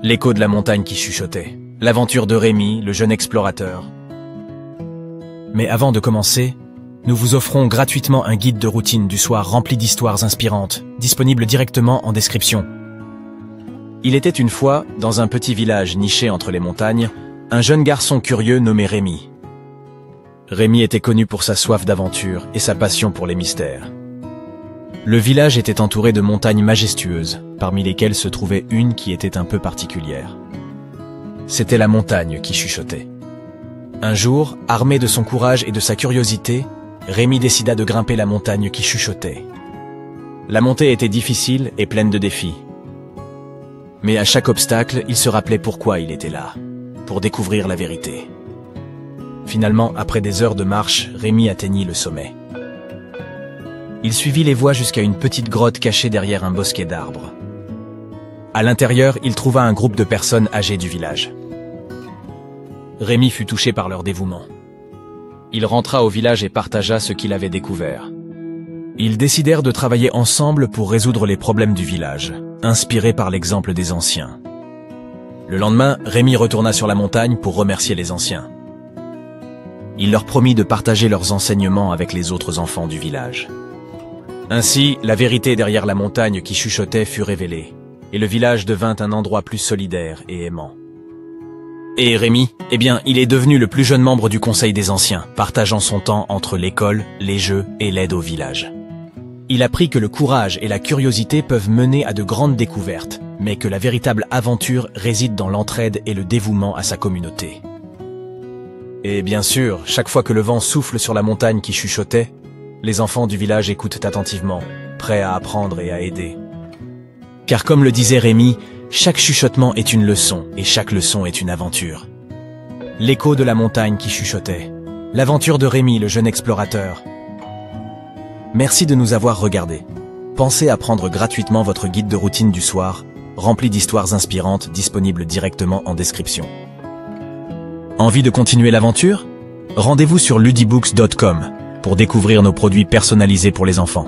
L'écho de la montagne qui chuchotait. L'aventure de Rémi, le jeune explorateur. Mais avant de commencer, nous vous offrons gratuitement un guide de routine du soir rempli d'histoires inspirantes, disponible directement en description. Il était une fois, dans un petit village niché entre les montagnes, un jeune garçon curieux nommé Rémi. Rémi était connu pour sa soif d'aventure et sa passion pour les mystères. Le village était entouré de montagnes majestueuses, parmi lesquelles se trouvait une qui était un peu particulière. C'était la montagne qui chuchotait. Un jour, armé de son courage et de sa curiosité, Rémi décida de grimper la montagne qui chuchotait. La montée était difficile et pleine de défis. Mais à chaque obstacle, il se rappelait pourquoi il était là, pour découvrir la vérité. Finalement, après des heures de marche, Rémi atteignit le sommet. Il suivit les voies jusqu'à une petite grotte cachée derrière un bosquet d'arbres. À l'intérieur, il trouva un groupe de personnes âgées du village. Rémi fut touché par leur dévouement. Il rentra au village et partagea ce qu'il avait découvert. Ils décidèrent de travailler ensemble pour résoudre les problèmes du village, inspirés par l'exemple des anciens. Le lendemain, Rémi retourna sur la montagne pour remercier les anciens. Il leur promit de partager leurs enseignements avec les autres enfants du village. Ainsi, la vérité derrière la montagne qui chuchotait fut révélée, et le village devint un endroit plus solidaire et aimant. Et Rémi, eh bien, il est devenu le plus jeune membre du Conseil des Anciens, partageant son temps entre l'école, les jeux et l'aide au village. Il apprit que le courage et la curiosité peuvent mener à de grandes découvertes, mais que la véritable aventure réside dans l'entraide et le dévouement à sa communauté. Et bien sûr, chaque fois que le vent souffle sur la montagne qui chuchotait, les enfants du village écoutent attentivement, prêts à apprendre et à aider. Car comme le disait Rémi, chaque chuchotement est une leçon et chaque leçon est une aventure. L'écho de la montagne qui chuchotait. L'aventure de Rémi, le jeune explorateur. Merci de nous avoir regardés. Pensez à prendre gratuitement votre guide de routine du soir, rempli d'histoires inspirantes, disponible directement en description. Envie de continuer l'aventure? Rendez-vous sur ludibooks.com pour découvrir nos produits personnalisés pour les enfants.